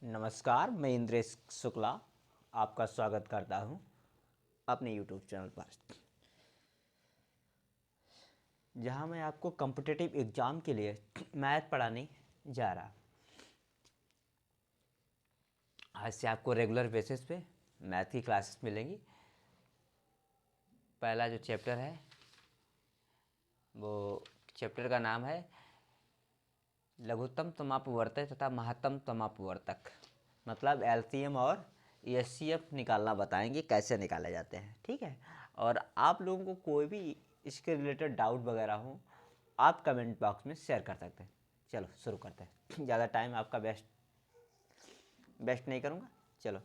नमस्कार, मैं इंद्रेश शुक्ला आपका स्वागत करता हूं अपने यूट्यूब चैनल पर, जहां मैं आपको कॉम्पिटिटिव एग्ज़ाम के लिए मैथ पढ़ाने जा रहा। आज से आपको रेगुलर बेसिस पे मैथ की क्लासेस मिलेंगी। पहला जो चैप्टर है वो चैप्टर का नाम है लघुत्तम समापवर्तक तथा महत्तम समापवर्तक, मतलब एलसीएम और एचसीएफ निकालना बताएंगे कैसे निकाले जाते हैं। ठीक है, और आप लोगों को कोई भी इसके रिलेटेड डाउट वगैरह हो आप कमेंट बॉक्स में शेयर कर सकते हैं। चलो शुरू करते हैं, ज़्यादा टाइम आपका वेस्ट नहीं करूँगा। चलो,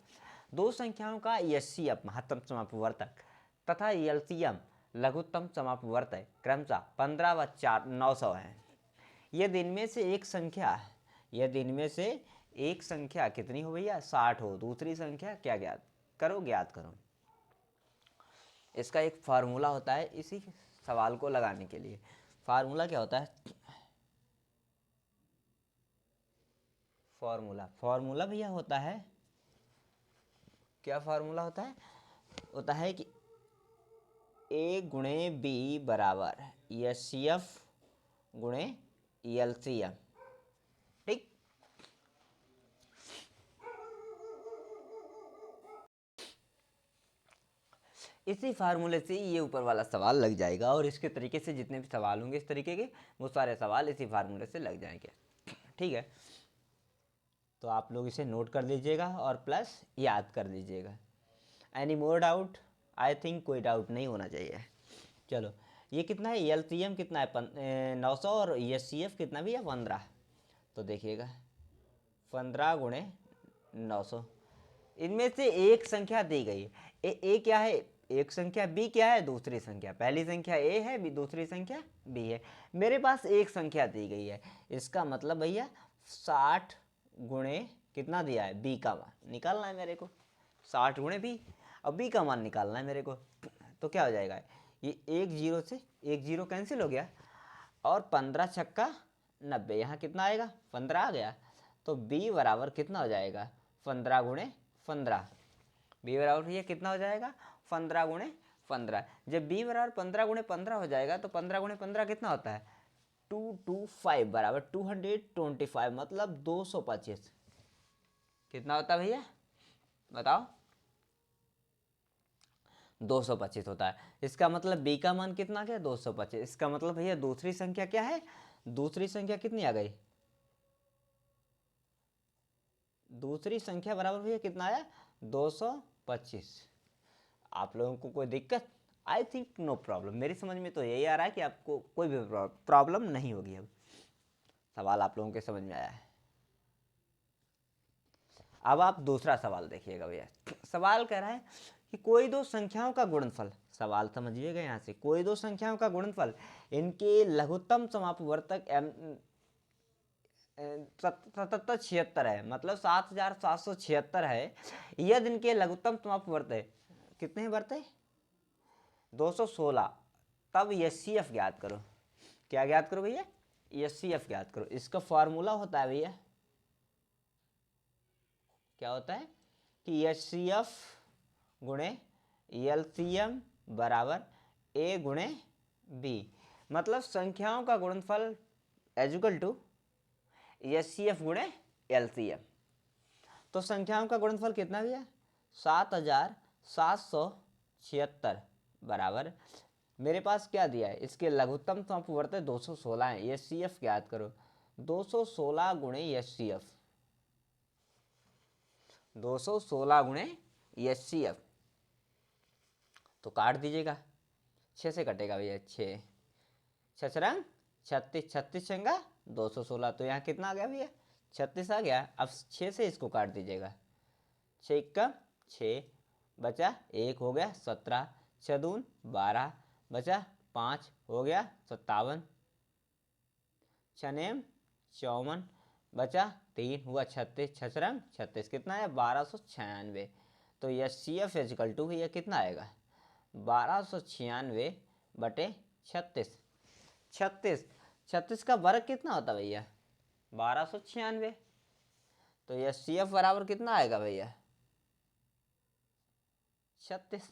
दो संख्याओं का एचसीएफ महत्तम समापवर्तक तथा एलसीएम लघुत्तम समापवर्तक क्रमशः 15 व 900 है। यदि इनमें से एक संख्या कितनी हो भैया, 60 हो, दूसरी संख्या क्या ज्ञात करो। इसका एक फार्मूला होता है इसी सवाल को लगाने के लिए। फार्मूला क्या होता है? फार्मूला भैया होता है, क्या फार्मूला होता है कि ए गुणे बी बराबर एचसीएफ गुणे एलसीएम। ठीक, इसी फार्मूले से ये ऊपर वाला सवाल लग जाएगा, और इसके तरीके से जितने भी सवाल होंगे इस तरीके के, वो सारे सवाल इसी फार्मूले से लग जाएंगे। ठीक है, तो आप लोग इसे नोट कर लीजिएगा और प्लस याद कर लीजिएगा। Any more doubt? I think कोई डाउट नहीं होना चाहिए। चलो, ये कितना है, एलसीएम कितना है 900 और एचसीएफ कितना भी है 15। तो देखिएगा 15 गुणे 900, इनमें से एक संख्या दी गई है। ए क्या है, एक संख्या, बी क्या है, दूसरी संख्या। पहली संख्या ए है, बी दूसरी संख्या बी है। मेरे पास एक संख्या दी गई है, इसका मतलब भैया 60 गुणे कितना दिया है, बी का मान निकालना है मेरे को। 60 गुणे बी, अब बी का मान निकालना है मेरे को। तो क्या हो जाएगा, ये एक जीरो से एक जीरो कैंसिल हो गया, और 15 छक्का 90, यहाँ कितना आएगा, 15 आ गया। तो बी बराबर कितना हो जाएगा, 15 गुणे 15। बी बराबर भैया कितना हो जाएगा, 15 गुणे 15। जब बी बराबर 15 गुणे 15 हो जाएगा तो 15 गुणे 15 कितना होता है, 225 बराबर 225, मतलब 225। कितना होता है भैया बताओ, 225 होता है। इसका मतलब बी का मान कितना गया, 225। इसका मतलब भैया दूसरी संख्या क्या है, दूसरी संख्या कितनी आ गई, दूसरी संख्या बराबर भैया कितना आया, 225। आप लोगों को कोई दिक्कत? I think no problem. मेरी समझ में तो यही आ रहा है कि आपको कोई भी प्रॉब्लम नहीं होगी। अब सवाल आप लोगों के समझ में आया है। अब आप दूसरा सवाल देखिएगा भैया। सवाल कह रहा है कि कोई दो संख्याओं का गुणनफल, सवाल समझिएगा यहाँ से, कोई दो संख्याओं का गुणनफल इनके लघुत्तम समापवर्तक 7776 है, मतलब 7776 है। यदि इनके लघुत्तम समापवर्तक कितने हैं बरते, 216, तब एचसीएफ ज्ञात करो। क्या ज्ञात करो भैया, एचसीएफ ज्ञात करो। इसका फॉर्मूला होता है भैया, क्या होता है कि एचसीएफ गुणे एलसीएम बराबर ए गुणे बी, मतलब संख्याओं का गुणनफल इक्वल टू एचसीएफ गुणे एलसीएम। तो संख्याओं का गुणनफल कितना भैया, 7776 बराबर, मेरे पास क्या दिया है, इसके लघुत्तम समापवर्तक 216 है, एचसीएफ ज्ञात करो। 216 गुणे एचसीएफ, 216 गुणे एचसीएफ, तो काट दीजिएगा, 6 से कटेगा भैया, 6 छरंग 36, 36 छंगा 216, तो यहाँ कितना आ गया भैया, 36 आ गया। अब 6 से इसको काट दीजिएगा, 6 का 6 बचा, 1 हो गया 17, 6 दून 12 बचा, 5 हो गया 57, 6 नेम 54 बचा, 3 हुआ 36, 6 रंग 36, कितना है 1296। तो यह सी एफ इक्वल टू भैया कितना आएगा, 1296 बटे 36। 36 का वर्ग कितना होता भैया, 1296। तो एच सी एफ बराबर कितना आएगा भैया? 36।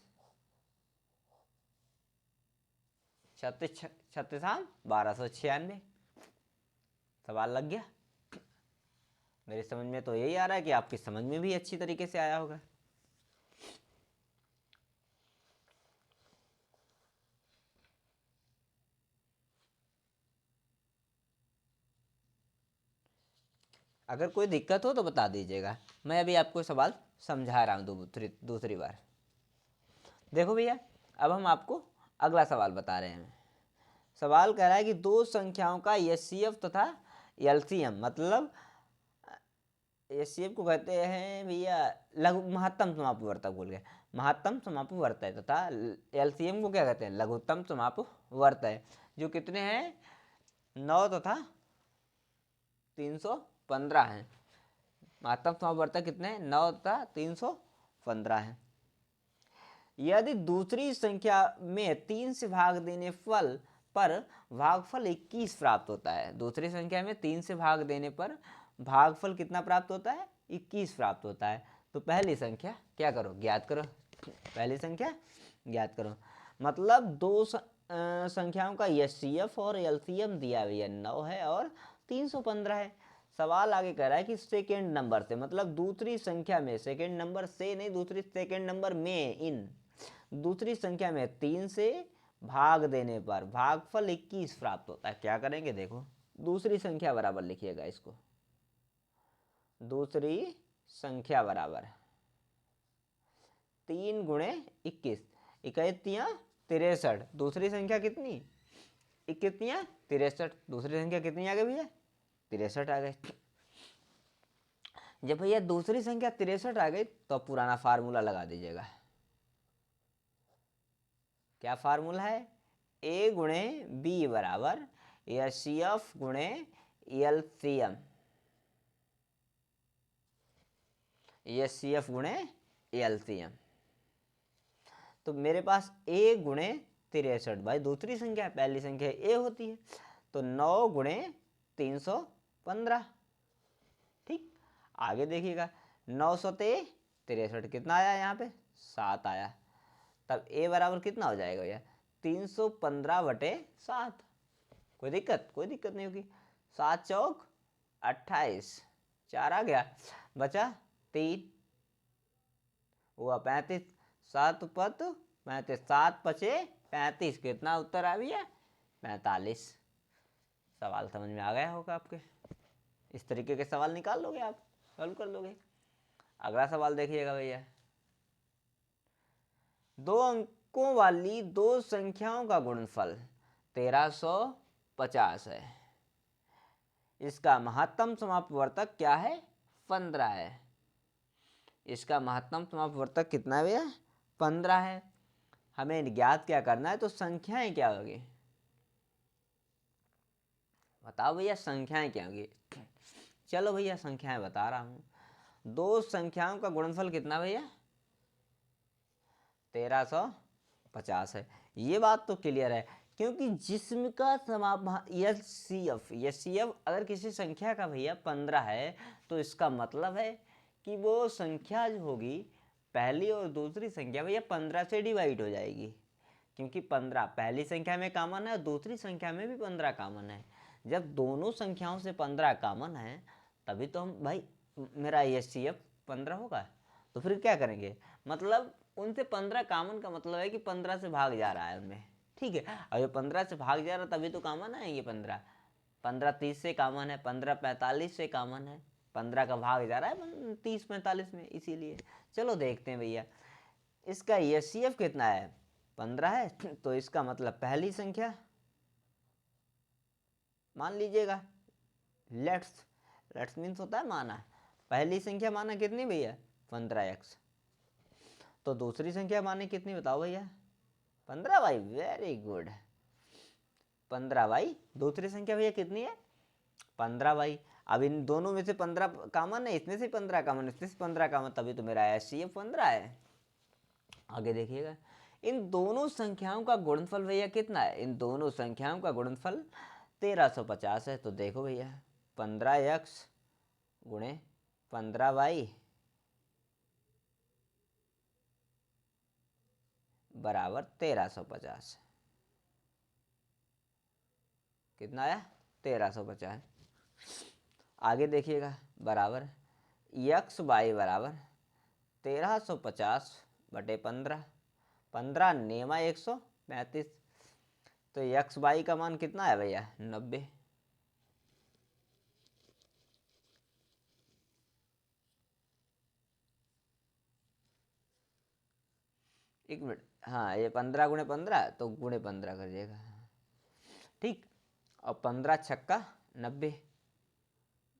36 36 1296। सवाल लग गया। मेरी समझ में तो यही आ रहा है कि आपकी समझ में भी अच्छी तरीके से आया होगा। अगर कोई दिक्कत हो तो बता दीजिएगा, मैं अभी आपको सवाल समझा रहा हूँ दूसरी बार। देखो भैया, अब हम आपको अगला सवाल बता रहे हैं। सवाल कह रहा है कि दो संख्याओं का एचसीएफ तथा एलसीएम, मतलब एचसीएफ को कहते हैं भैया लघु महत्तम समापवर्तक, बोल गए महत्तम समापवर्तक, तथा एलसीएम को क्या कहते हैं? लघुत्तम समापवर्तक, जो कितने हैं? 9 तथा 315 हैं। महत्तम समापवर्तक कितने हैं? 9 तथा 315 हैं। यदि दूसरी संख्या में 3 से भाग देने पर भागफल 21 प्राप्त होता है। दूसरी संख्या में 3 से भाग देने पर भागफल कितना प्राप्त होता है? 21 प्राप्त होता है। तो पहली संख्या क्या करो? ज्ञात करो। पहली संख्या ज्ञात करो। मतलब दो संख्याओं का एचसीएफ और एलसीएम दिया भैया 9 है और 315 है। सवाल आगे कह रहा है कि सेकेंड नंबर से, मतलब दूसरी संख्या में, सेकेंड नंबर से नहीं, दूसरी सेकेंड नंबर में, इन दूसरी संख्या में 3 से भाग देने पर भागफल 21 प्राप्त होता है। क्या करेंगे? देखो, दूसरी संख्या बराबर लिखिएगा इसको। दूसरी संख्या बराबर 3 गुणे 21, 21 63। दूसरी संख्या कितनी? 21 63। दूसरी संख्या कितनी आ गई भैया? 63 आ गई। जब भैया दूसरी संख्या 63 आ गई तो पुराना फार्मूला लगा दीजिएगा। क्या फार्मूला है? ए गुणे बी बराबर एचसीएफ गुणे एलसीएम, एचसीएफ गुणे एलसीएम। तो मेरे पास ए गुणे 63, भाई दूसरी संख्या, पहली संख्या ए होती है, तो 9 गुणे 315। ठीक, आगे देखिएगा, 9 सते 63 कितना आया? यहाँ पे 7 आया। तब ए बराबर कितना हो जाएगा भैया? 315/7। कोई दिक्कत? कोई दिक्कत नहीं होगी। 7 चौक 28, 4 आ गया, बचा 3, हुआ 35, 7 पत 35, 7 पचे 35, कितना उत्तर आ भैया? 45। सवाल समझ में आ गया होगा आपके। इस तरीके के सवाल निकाल लोगे आप, सॉल्व कर लोगे। अगला सवाल देखिएगा भैया। 2 अंकों वाली दो संख्याओं का गुणनफल 1350 है। इसका महत्तम समापवर्तक क्या है? 15 है। इसका महत्तम समापवर्तक कितना है भैया? 15 है। हमें ज्ञात क्या करना है? तो संख्याएं क्या होगी? बताओ भैया, संख्याएं क्या होगी? चलो भैया, संख्याएं बता रहा हूं। दो संख्याओं का गुणनफल कितना भैया? 1350 है। ये बात तो क्लियर है, क्योंकि जिस्म का समाप एचसीएफ अगर किसी संख्या का भैया 15 है, तो इसका मतलब है कि वो संख्या जो होगी, पहली और दूसरी संख्या भैया 15 से डिवाइड हो जाएगी, क्योंकि 15 पहली संख्या में कॉमन है, दूसरी संख्या में भी 15 कॉमन है। जब दोनों संख्याओं से 15 कॉमन है, तभी तो हम भाई मेरा एचसीएफ 15 होगा। तो फिर क्या करेंगे? मतलब उनसे 15 कॉमन का मतलब है कि 15 से भाग जा रहा है उनमें। ठीक है, और ये 15 से भाग जा रहा है तभी तो कॉमन है। ये 15 30 से कॉमन है, 15 45 से कॉमन है, 15 का भाग जा रहा है 30 45 में, इसीलिए। चलो देखते हैं भैया, इसका एचसीएफ कितना है? 15 है। तो इसका मतलब पहली संख्या मान लीजिएगा, लेट्स मीन्स होता है माना। पहली संख्या माना कितनी भैया? 15x। तो दूसरी संख्या माने कितनी बताओ भैया? 15 भाई, वेरी गुड। 15 भाई, दूसरी संख्या भैया कितनी है? 15 भाई। अब इन दोनों में से 15 कॉमन है, इसमें से 15 कॉमन, इसमें से 15 कॉमन, तभी तो मेरा एचसीएफ 15 है। आगे देखिएगा, इन दोनों संख्याओं का गुणनफल भैया कितना है? इन दोनों संख्याओं का गुणनफल 1350 है। तो देखो भैया, 15x गुणे 15 बराबर 1350। कितना आया? 1350। आगे देखिएगा, बराबर यक्स वाई बराबर 1350/15। 15 नेमा 135। तो यक्स वाई का मान कितना है भैया? 90। एक मिनट, हाँ ये 15 × 15 तो ×15 करिएगा, ठीक। और 15 छक्का 90।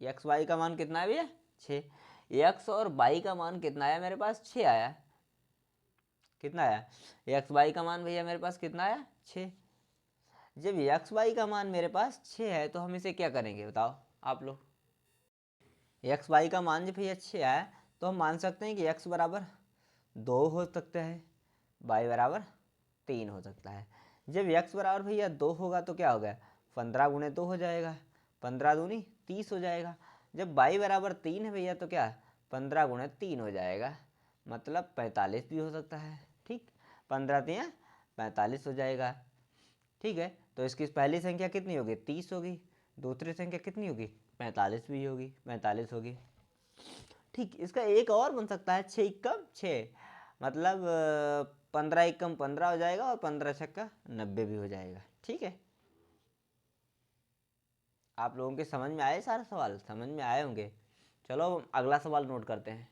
यक्स वाई का मान कितना है भैया? 6। यक्स और वाई का मान कितना आया मेरे पास? 6 आया। कितना आया? यक्स वाई का मान भैया मेरे पास कितना आया? 6। जब यक्स वाई का मान मेरे पास 6 है तो हम इसे क्या करेंगे बताओ आप लोग? यक्स वाई का मान जब भैया 6 आया तो हम मान सकते हैं कि यक्स बराबर 2 हो सकता है, वाई बराबर 3 हो सकता है। जब यक्स बराबर भैया 2 होगा तो क्या हो गया? 15 × 2 हो जाएगा, 15 दूनी 30 हो जाएगा। जब वाई बराबर 3 है भैया तो क्या? 15 × 3 हो जाएगा, मतलब 45 भी हो सकता है, ठीक। 15 3 45 हो जाएगा, ठीक है। तो इसकी पहली संख्या कितनी होगी? 30 होगी। दूसरी संख्या कितनी होगी? 45 भी होगी, 45 होगी, ठीक। इसका एक और बन सकता है, 6 × 6, मतलब 15 × 15 हो जाएगा और 15 छक्का 90 भी हो जाएगा, ठीक है। आप लोगों के समझ में आए? सारे सवाल समझ में आए होंगे। चलो अगला सवाल नोट करते हैं।